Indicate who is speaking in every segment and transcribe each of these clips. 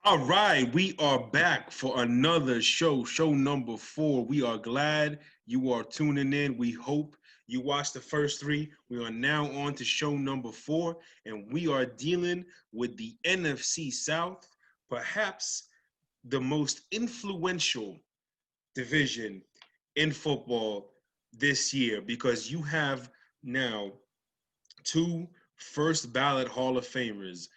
Speaker 1: All right, we are back for another show number 4. We are glad you are tuning in. We hope you watched the first 3. We are now on to show number 4, and we are dealing with the NFC South, perhaps the most influential division in football this year, because you have now 2 first ballot Hall of Famers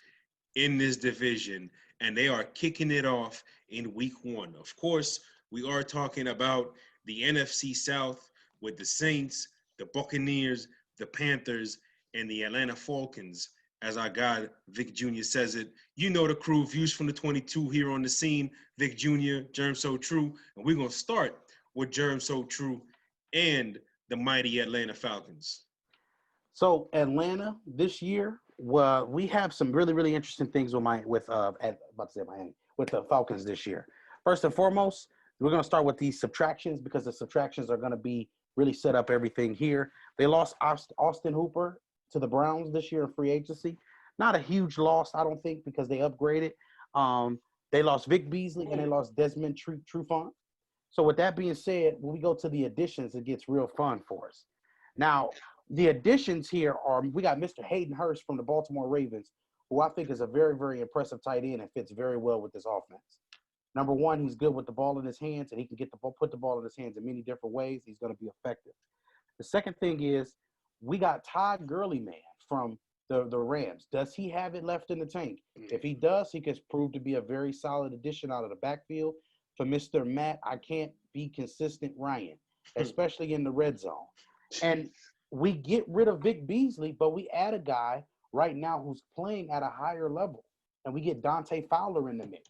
Speaker 1: in this division, and they are kicking it off in week 1. Of course, we are talking about the NFC South with the Saints, the Buccaneers, the Panthers, and the Atlanta Falcons. As our guy Vic Jr. says it, you know the crew, views from the 22 here on the scene. Vic Jr., Germ So True, and we're going to start with Germ So True and the mighty Atlanta Falcons.
Speaker 2: So Atlanta this year, we have some really, really interesting things with the Falcons this year. First and foremost, we're going to start with these subtractions because the subtractions are going to be really set up everything here. They lost Austin Hooper to the Browns this year in free agency. Not a huge loss, I don't think, because they upgraded. They lost Vic Beasley and they lost Desmond Trufant. So with that being said, when we go to the additions, it gets real fun for us. Now, the additions here are, we got Mr. Hayden Hurst from the Baltimore Ravens, who I think is a very, very impressive tight end and fits very well with this offense. Number one, he's good with the ball in his hands, and he can put the ball in his hands in many different ways. He's going to be effective. The second thing is we got Todd Gurley, man, from the Rams. Does he have it left in the tank? If he does, he can prove to be a very solid addition out of the backfield for Mr. Matt, I can't be consistent Ryan, especially in the red zone. And we get rid of Vic Beasley, but we add a guy right now who's playing at a higher level. And we get Dante Fowler in the mix.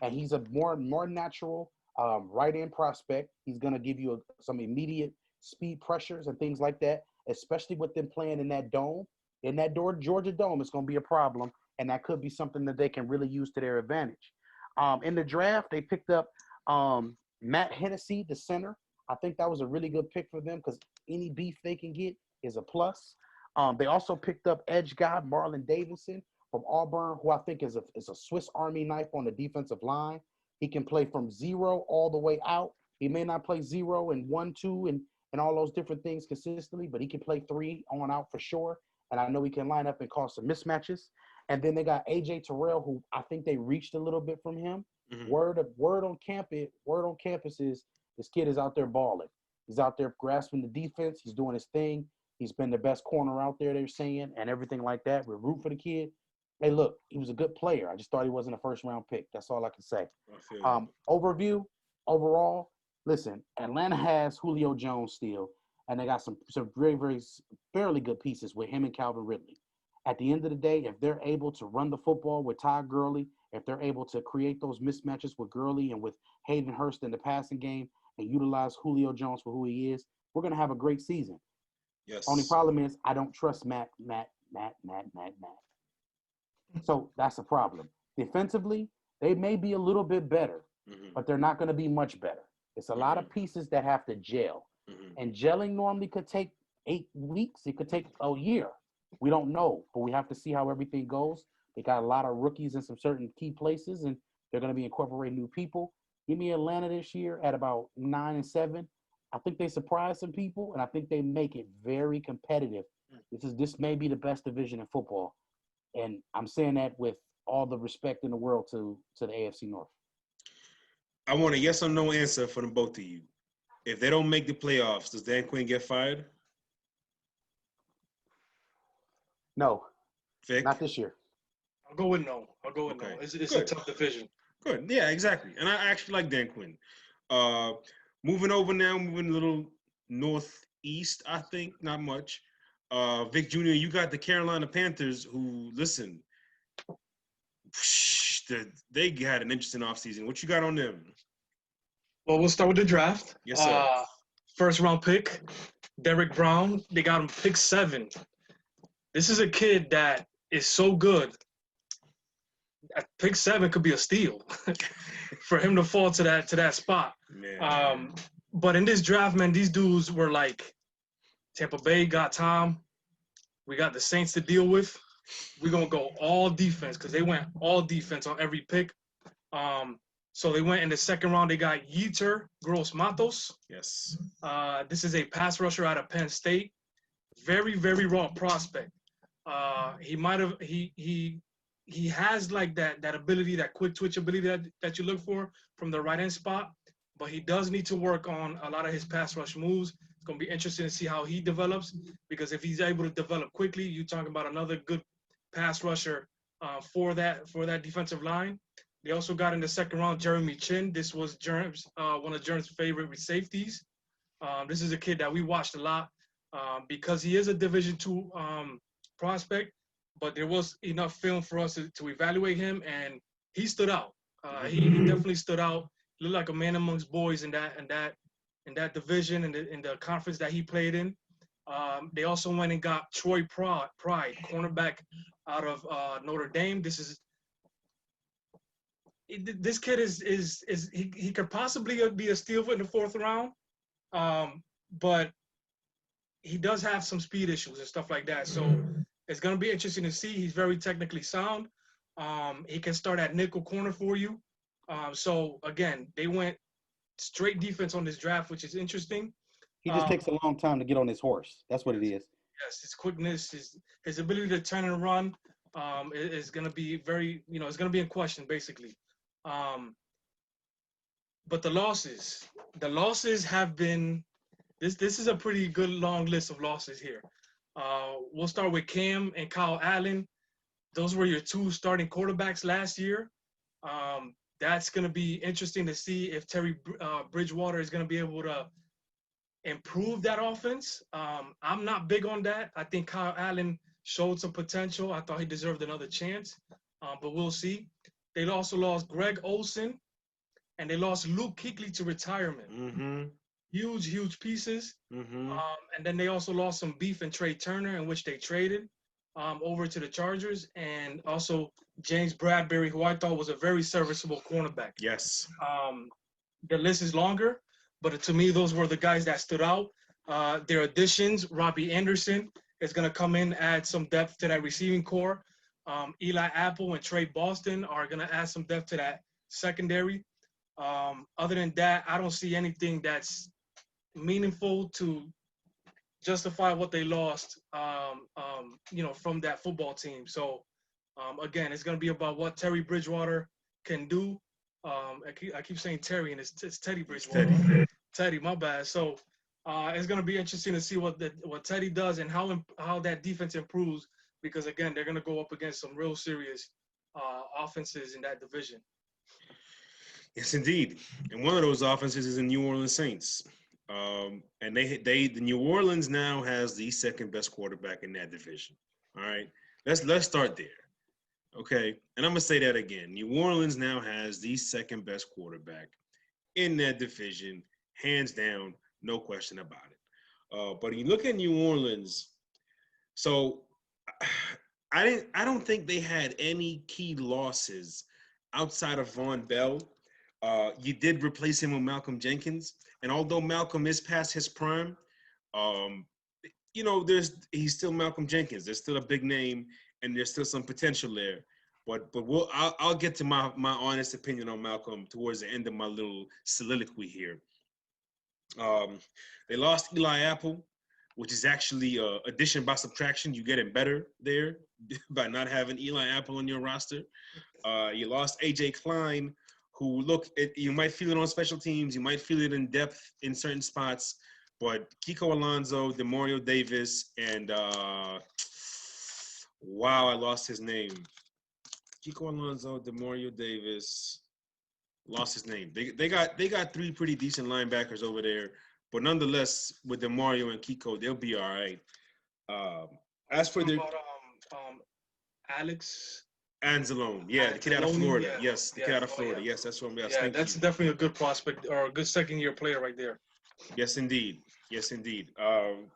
Speaker 2: And he's a more natural right-end prospect. He's going to give you some immediate speed pressures and things like that, especially with them playing in that dome. In that Georgia Dome, it's going to be a problem, and that could be something that they can really use to their advantage. In the draft, they picked up Matt Hennessy, the center. I think that was a really good pick for them because any beef they can get is a plus. They also picked up edge guy Marlon Davidson from Auburn, who I think is a Swiss Army knife on the defensive line. He can play from 0 all the way out. He may not play 0 and 1, 2, and all those different things consistently, but he can play 3 on out for sure. And I know he can line up and cause some mismatches. And then they got A.J. Terrell, who I think they reached a little bit from him. Mm-hmm. Word on campus is this kid is out there balling. He's out there grasping the defense. He's doing his thing. He's been the best corner out there, they're saying, and everything like that. We're rooting for the kid. Hey, look, he was a good player. I just thought he wasn't a first-round pick. That's all I can say. Overall, listen, Atlanta has Julio Jones still, and they got some very, very fairly good pieces with him and Calvin Ridley. At the end of the day, if they're able to run the football with Todd Gurley, if they're able to create those mismatches with Gurley and with Hayden Hurst in the passing game and utilize Julio Jones for who he is, we're going to have a great season.
Speaker 1: Yes.
Speaker 2: Only problem is I don't trust Matt. So that's a problem. Defensively, they may be a little bit better, but they're not going to be much better. It's a lot of pieces that have to gel. And gelling normally could take 8 weeks. It could take a year. We don't know, but we have to see how everything goes. They got a lot of rookies in some certain key places, and they're going to be incorporating new people. Give me Atlanta this year at about 9-7. I think they surprise some people, and I think they make it very competitive. This may be the best division in football, and I'm saying that with all the respect in the world to the AFC North.
Speaker 1: I want a yes or no answer for them both of you. If they don't make the playoffs, does Dan Quinn get fired?
Speaker 2: No.
Speaker 1: Vic?
Speaker 2: Not this year.
Speaker 3: I'll go with no. No. It's a tough division.
Speaker 1: Good. Yeah, exactly. And I actually like Dan Quinn. Moving a little northeast, I think, not much. Vic Jr., you got the Carolina Panthers who, listen, they had an interesting offseason. What you got on them?
Speaker 3: Well, we'll start with the draft.
Speaker 1: Yes, sir.
Speaker 3: First round pick, Derrick Brown. They got him pick 7. This is a kid that is so good. At pick 7 could be a steal for him to fall to that spot. But in this draft, man, these dudes were like, Tampa Bay got Tom. We got the Saints to deal with. We're going to go all defense because they went all defense on every pick. So they went in the second round. They got Yetur Gross Matos.
Speaker 1: Yes.
Speaker 3: This is a pass rusher out of Penn State. Very, very raw prospect. He has like that ability, that quick twitch ability that you look for from the right end spot, but he does need to work on a lot of his pass rush moves. It's gonna be interesting to see how he develops, because if he's able to develop quickly, you're talking about another good pass rusher for that defensive line. They also got in the second round Jeremy Chin. This was one of Germ's favorite safeties. This is a kid that we watched a lot because he is a Division II prospect, but there was enough film for us to evaluate him, and he stood out. He definitely stood out. Looked like a man amongst boys in that division and in the conference that he played in. They also went and got Troy Pride, cornerback out of Notre Dame. This kid he could possibly be a steal in the fourth round, but he does have some speed issues and stuff like that. So it's going to be interesting to see. He's very technically sound. He can start at nickel corner for you. So again, they went straight defense on this draft, which is interesting.
Speaker 2: He just takes a long time to get on his horse. That's what it is.
Speaker 3: Yes, his quickness, his ability to turn and run is going to be very, it's going to be in question basically. But the losses have been, this is a pretty good long list of losses here. We'll start with Cam and Kyle Allen. Those were your two starting quarterbacks last year. That's going to be interesting to see if Terry Bridgewater is going to be able to improve that offense. I'm not big on that. I think Kyle Allen showed some potential. I thought he deserved another chance, but we'll see. They also lost Greg Olsen, and they lost Luke Kuechly to retirement.
Speaker 1: Mm-hmm.
Speaker 3: Huge pieces.
Speaker 1: Mm-hmm.
Speaker 3: And then they also lost some beef in Trey Turner, in which they traded over to the Chargers, and also James Bradbury, who I thought was a very serviceable cornerback.
Speaker 1: Yes.
Speaker 3: The list is longer, but to me, those were the guys that stood out. Their additions, Robbie Anderson is going to come in, add some depth to that receiving core. Eli Apple and Trey Boston are going to add some depth to that secondary. Other than that, I don't see anything that's meaningful to justify what they lost, from that football team. So, again, it's going to be about what Terry Bridgewater can do. I keep saying Terry, and it's Teddy Bridgewater. Teddy, my bad. So, it's going to be interesting to see what Teddy does and how that defense improves, because, again, they're going to go up against some real serious offenses in that division.
Speaker 1: Yes, indeed. And one of those offenses is the New Orleans Saints. And the New Orleans now has the second best quarterback in that division. All right, let's start there. Okay, and I'm gonna say that again. New Orleans now has the second best quarterback in that division, hands down, no question about it. But you look at New Orleans, so I don't think they had any key losses outside of Von Bell. You did replace him with Malcolm Jenkins, and although Malcolm is past his prime, he's still Malcolm Jenkins. There's still a big name, and there's still some potential there. But I'll get to my honest opinion on Malcolm towards the end of my little soliloquy here. They lost Eli Apple, which is actually addition by subtraction. You get it better there by not having Eli Apple on your roster. You lost A.J. Klein, who, you might feel it on special teams. You might feel it in depth in certain spots. But Kiko Alonso, Demario Davis, and I lost his name. Kiko Alonso, Demario Davis, lost his name. They got three pretty decent linebackers over there. But nonetheless, with Demario and Kiko, they'll be all right. As for their
Speaker 3: Alex
Speaker 1: Anzalone, the kid out of Florida.
Speaker 3: Yeah.
Speaker 1: Yes, the kid out of Florida. Yes, that's what I'm asking.
Speaker 3: Yeah, that's definitely a good prospect or a good second-year player right there.
Speaker 1: Yes, indeed. Yes, indeed.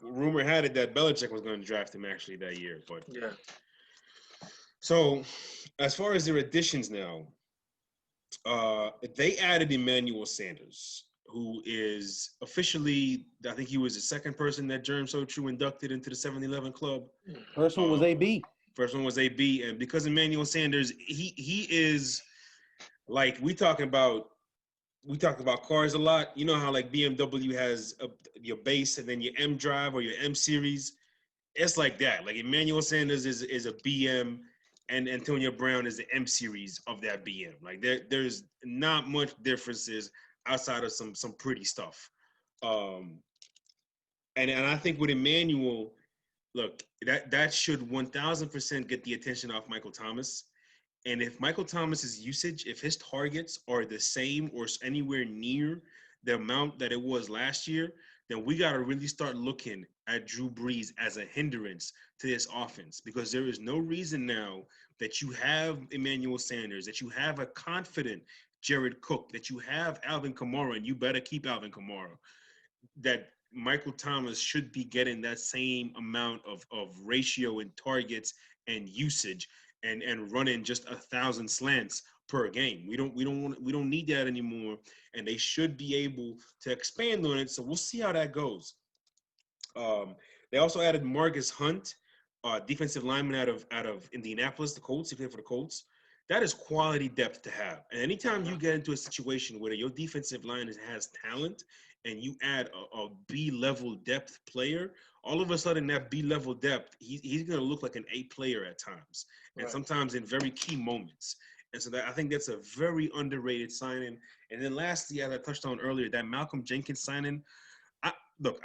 Speaker 1: Rumor had it that Belichick was going to draft him actually that year. But
Speaker 3: yeah.
Speaker 1: So, as far as their additions now, they added Emmanuel Sanders, who is officially, I think he was the second person that Germ So True inducted into the 7-Eleven Club.
Speaker 2: First one was AB.
Speaker 1: First one was AB, and because Emmanuel Sanders, he is like we talk about cars a lot. You know how like BMW has your base and then your M drive or your M series. It's like that. Like Emmanuel Sanders is a BM, and Antonio Brown is the M series of that BM. Like there's not much differences outside of some pretty stuff. Um, and I think with Emmanuel, look, that should 1,000% get the attention off Michael Thomas. And if Michael Thomas's usage, if his targets are the same or anywhere near the amount that it was last year, then we got to really start looking at Drew Brees as a hindrance to this offense, because there is no reason now that you have Emmanuel Sanders, that you have a confident Jared Cook, that you have Alvin Kamara, and you better keep Alvin Kamara, that Michael Thomas should be getting that same amount of ratio in targets and usage and running just 1,000 slants per game. We don't need that anymore, and they should be able to expand on it. So we'll see how that goes. They also added Marcus Hunt, defensive lineman out of Indianapolis, the Colts. He played for the Colts. That is quality depth to have. And anytime you get into a situation where your defensive line has talent and you add a B-level depth player, all of a sudden that B-level depth, he's going to look like an A player at times, and sometimes in very key moments. And so I think that's a very underrated signing. And then lastly, as I touched on earlier, that Malcolm Jenkins signing, I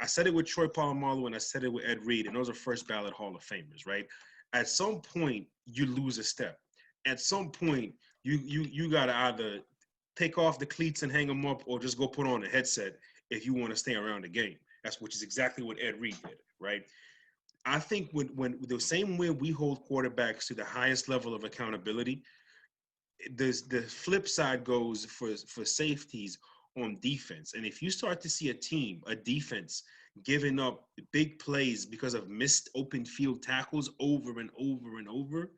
Speaker 1: said it with Troy Polamalu and I said it with Ed Reed, and those are first ballot Hall of Famers, right? At some point, you lose a step. At some point, you got to either take off the cleats and hang them up or just go put on a headset if you want to stay around the game. Which is exactly what Ed Reed did, right? I think when the same way we hold quarterbacks to the highest level of accountability, the flip side goes for safeties on defense. And if you start to see a defense giving up big plays because of missed open field tackles over and over and over,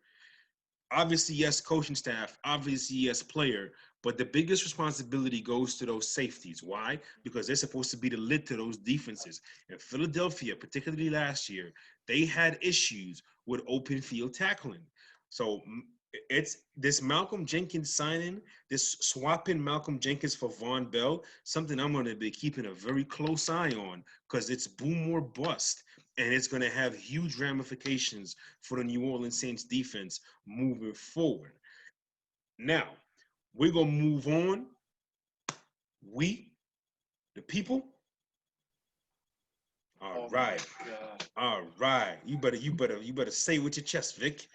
Speaker 1: obviously, yes, coaching staff, obviously, yes, player, but the biggest responsibility goes to those safeties. Why? Because they're supposed to be the lid to those defenses. In Philadelphia, particularly last year, they had issues with open field tackling. So it's this Malcolm Jenkins signing, this swapping Malcolm Jenkins for Von Bell, something I'm going to be keeping a very close eye on, because it's boom or bust. And it's going to have huge ramifications for the New Orleans Saints defense moving forward. Now, we're going to move on. We, the people. All right. You better say it with your chest, Vic.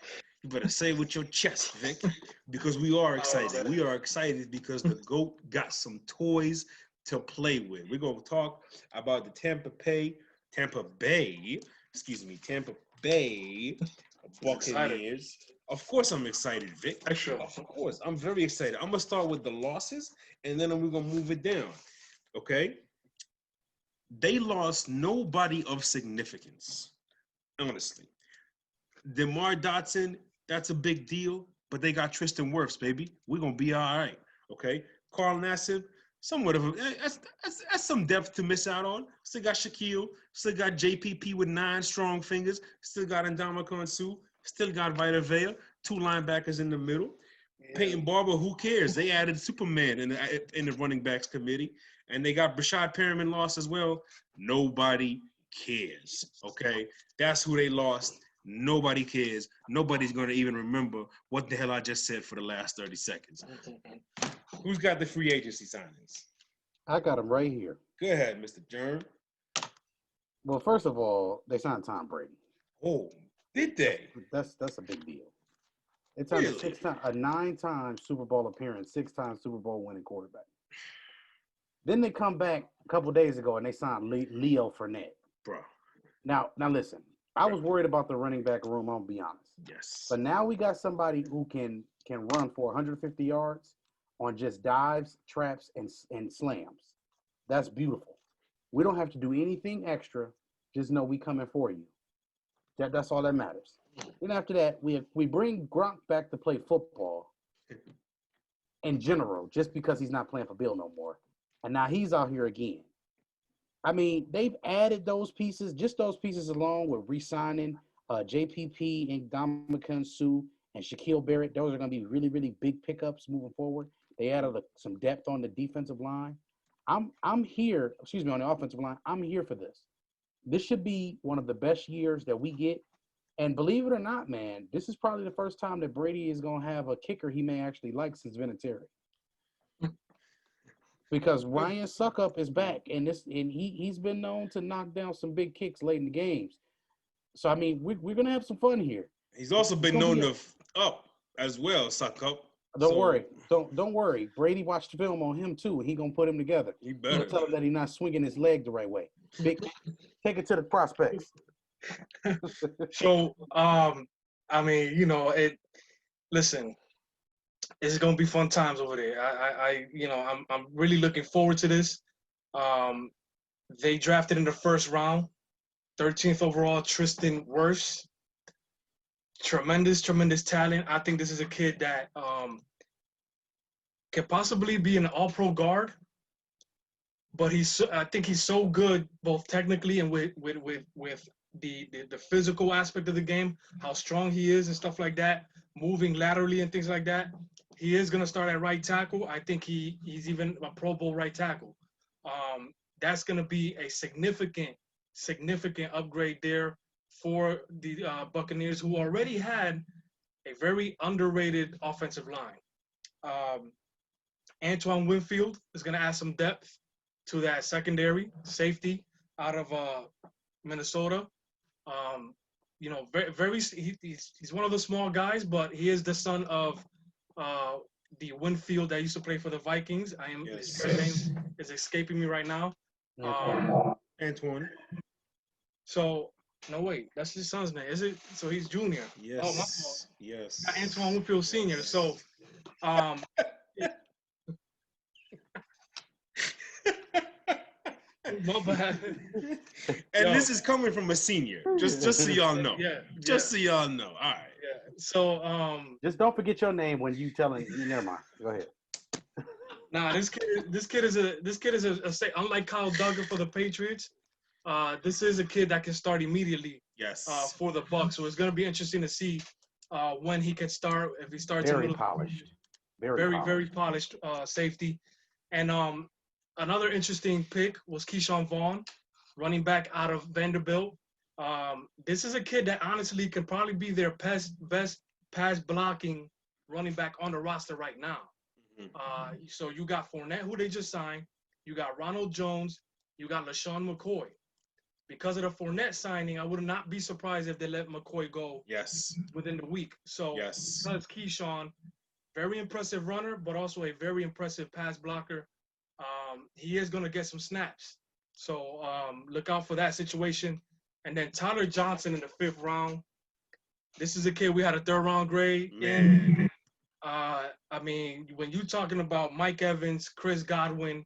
Speaker 1: You better say it with your chest, Vic, because we are excited. We are excited because the GOAT got some toys to play with. We're going to talk about the Tampa Bay Buccaneers. Of course I'm excited, Vic.
Speaker 3: Extra.
Speaker 1: Of course. I'm very excited. I'm going to start with the losses, and then we're going to move it down. Okay? They lost nobody of significance, honestly. DeMar Dotson, that's a big deal, but they got Tristan Wirfs, baby. We're going to be all right, okay? Carl Nassib, somewhat of that's some depth to miss out on. Still got Shaquille, still got JPP with 9 strong fingers, still got Ndamukong Suh, still got Vita Vea, 2 linebackers in the middle. Yeah. Peyton Barber, who cares? They added Superman in the running backs committee, and they got Brashad Perriman lost as well. Nobody cares, okay? That's who they lost. Nobody cares. Nobody's going to even remember what the hell I just said for the last 30 seconds. Who's got the free agency signings?
Speaker 2: I got them right here.
Speaker 1: Go ahead, Mr. Jern.
Speaker 2: Well, first of all, they signed Tom Brady.
Speaker 1: Oh, did they?
Speaker 2: That's a big deal. They signed a 9-time Super Bowl appearance, 6-time Super Bowl winning quarterback. Then they come back a couple of days ago and they signed Leo Fournette.
Speaker 1: Bro.
Speaker 2: Now listen. I was worried about the running back room, I'll be honest.
Speaker 1: Yes.
Speaker 2: But now we got somebody who can run for 150 yards on just dives, traps, and slams. That's beautiful. We don't have to do anything extra. Just know we coming for you. That's all that matters. Then after that, we bring Gronk back to play football in general, just because he's not playing for Bill no more. And now he's out here again. I mean, they've added those pieces, just those pieces along with re-signing JPP and Ndamukong Suh and Shaquille Barrett. Those are going to be really, really big pickups moving forward. They added some depth on the defensive line. I'm here. Excuse me, on the offensive line. I'm here for this. This should be one of the best years that we get. And believe it or not, man, this is probably the first time that Brady is going to have a kicker he may actually like since Vinatieri. Because Ryan Suckup is back, and he's been known to knock down some big kicks late in the games. So I mean, we're gonna have some fun here.
Speaker 1: He's also been known to up as well, suck up.
Speaker 2: Don't worry, don't worry. Brady watched the film on him too, and he gonna put him together.
Speaker 1: He better
Speaker 2: tell him that he's not swinging his leg the right way. Take it to the prospects.
Speaker 3: So, I mean, you know, listen, it's gonna be fun times over there. I'm really looking forward to this. They drafted in the first round, 13th overall, Tristan Wirfs. Tremendous talent. I think this is a kid that can possibly be an all-pro guard, but I think he's so good both technically and with the physical aspect of the game, how strong he is and stuff like that, moving laterally and things like that. He is gonna start at right tackle. I think he's even a Pro Bowl right tackle. That's gonna be a significant upgrade there for the Buccaneers, who already had a very underrated offensive line. Antoine Winfield is going to add some depth to that secondary safety out of Minnesota. You know, he's one of the small guys, but he is the son of the Winfield that used to play for the Vikings. His name is escaping me right now.
Speaker 1: Antoine.
Speaker 3: So, no, wait, that's his son's name, is it? So he's junior.
Speaker 1: Yes.
Speaker 3: Oh, my fault.
Speaker 1: Yes.
Speaker 3: Antoine Winfield Sr. So,
Speaker 1: and
Speaker 3: my bad.
Speaker 1: this is coming from a senior. Just so y'all know. So y'all know. All right.
Speaker 3: Yeah. So,
Speaker 2: just don't forget your name when you telling. Never mind. Go ahead.
Speaker 3: Nah, this kid is a unlike Kyle Duggar for the Patriots. This is a kid that can start immediately.
Speaker 1: Yes.
Speaker 3: For the Bucs, so it's going to be interesting to see when he can start. If he starts
Speaker 2: very polished,
Speaker 3: very polished safety, and another interesting pick was Keyshawn Vaughn, running back out of Vanderbilt. This is a kid that honestly can probably be their best pass blocking running back on the roster right now. Mm-hmm. So you got Fournette, who they just signed. You got Ronald Jones. You got LaShawn McCoy. Because of the Fournette signing, I would not be surprised if they let McCoy go within the week. So because Keyshawn, very impressive runner, but also a very impressive pass blocker, he is going to get some snaps. So look out for that situation. And then Tyler Johnson in the 5th round. This is a kid we had a 3rd round grade in. I mean, when you're talking about Mike Evans, Chris Godwin,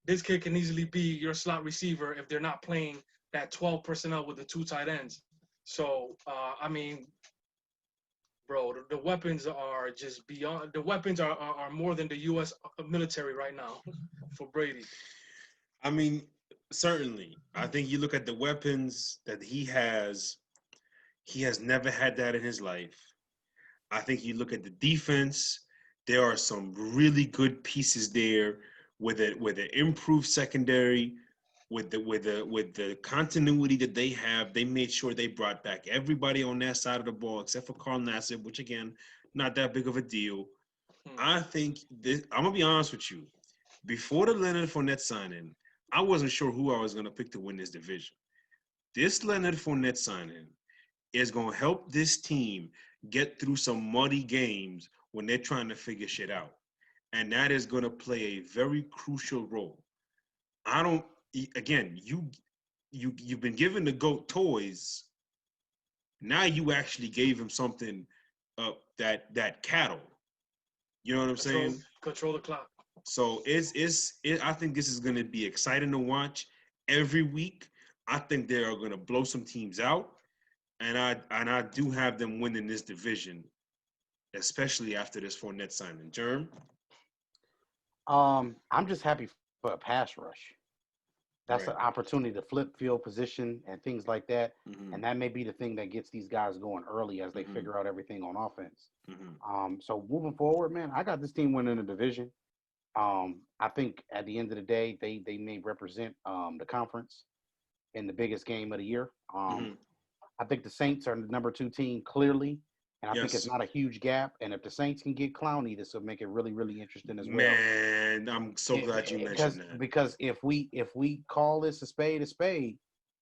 Speaker 3: this kid can easily be your slot receiver if they're not playing that 12 personnel with the 2 tight ends. So, I mean, bro, the weapons are just beyond. The weapons are more than the U.S. military right now for Brady.
Speaker 1: I mean, certainly. I think you look at the weapons that he has never had that in his life. I think you look at the defense, there are some really good pieces there with an improved secondary. With the continuity that they have, they made sure they brought back everybody on that side of the ball except for Carl Nassib, which again, not that big of a deal. I think this. I'm gonna be honest with you. Before the Leonard Fournette signing, I wasn't sure who I was gonna pick to win this division. This Leonard Fournette signing is gonna help this team get through some muddy games when they're trying to figure shit out, and that is gonna play a very crucial role. Again, you've been given the GOAT toys. Now you actually gave him something that cattle. You know what I'm saying?
Speaker 3: Control the clock.
Speaker 1: So I think this is going to be exciting to watch every week. I think they are going to blow some teams out, and I do have them winning this division, especially after this Fournette signing. Germ?
Speaker 2: I'm just happy for a pass rush. That's
Speaker 3: right.
Speaker 2: An opportunity to flip field position and things like that. Mm-hmm. And that may be the thing that gets these guys going early as they mm-hmm. figure out everything on offense. Mm-hmm. So moving forward, man, I got this team winning the division. I think at the end of the day, they may represent the conference in the biggest game of the year. I think the Saints are the number 2 team clearly, and I think it's
Speaker 1: Yes.
Speaker 2: not a huge gap. And if the Saints can get Clowney, this will make it really, really interesting as well.
Speaker 1: Man, I'm so glad you mentioned that.
Speaker 2: Because if we call this a spade,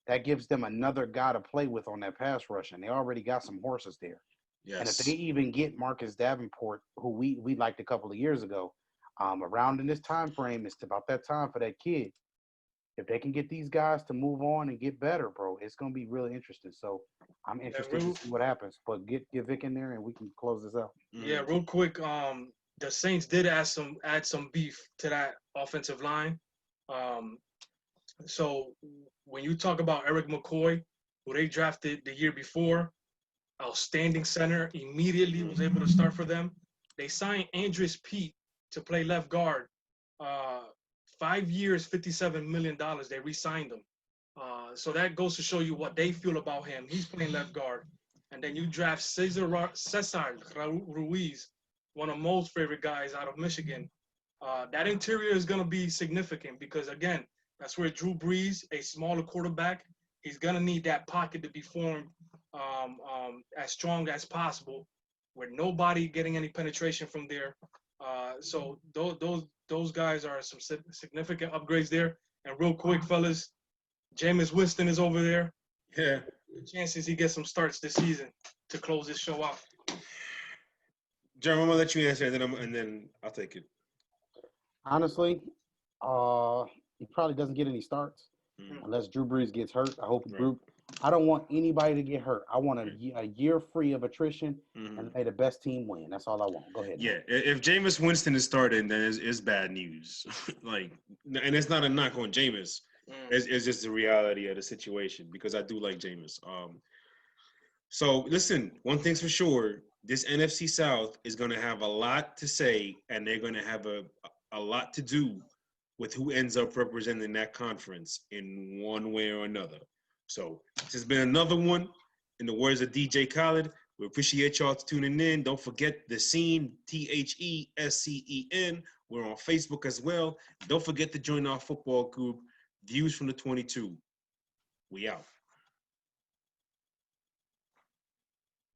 Speaker 2: that gives them another guy to play with on that pass rush, and they already got some horses there. And if
Speaker 1: Yes.
Speaker 2: they even get Marcus Davenport, who we liked a couple of years ago, around in this time frame, it's about that time for that kid. If they can get these guys to move on and get better, bro, it's gonna be really interesting. So I'm interested to see what happens. But get Vic in there and we can close this out.
Speaker 3: Yeah, real quick. The Saints did add some beef to that offensive line. So when you talk about Eric McCoy, who they drafted the year before, outstanding center, immediately was able to start for them. They signed Andres Pete to play left guard. 5 years, $57 million. They re-signed him. So that goes to show you what they feel about him. He's playing left guard. And then you draft Cesar Ruiz, one of Mo's favorite guys out of Michigan. That interior is going to be significant because, again, that's where Drew Brees, a smaller quarterback, he's going to need that pocket to be formed as strong as possible with nobody getting any penetration from there. So those guys are some significant upgrades there. And real quick, fellas, Jameis Winston is over there.
Speaker 1: Yeah.
Speaker 3: Chances he gets some starts this season to close this show out.
Speaker 1: Jeremy, I'm gonna let you answer, and then I'll take it.
Speaker 2: Honestly, he probably doesn't get any starts unless Drew Brees gets hurt. I hope I don't want anybody to get hurt. I want a year free of attrition and may the best team win. That's all I want. Go ahead.
Speaker 1: Yeah, if Jameis Winston is starting, then it's bad news. And it's not a knock on Jameis. It's just the reality of the situation because I do like Jameis. So listen, one thing's for sure, this NFC South is going to have a lot to say, and they're going to have a lot to do with who ends up representing that conference in one way or another. So this has been another one. In the words of DJ Khaled, we appreciate y'all tuning in. Don't forget The Scene, THESCEN. We're on Facebook as well. Don't forget to join our football group, Views from the 22. We out.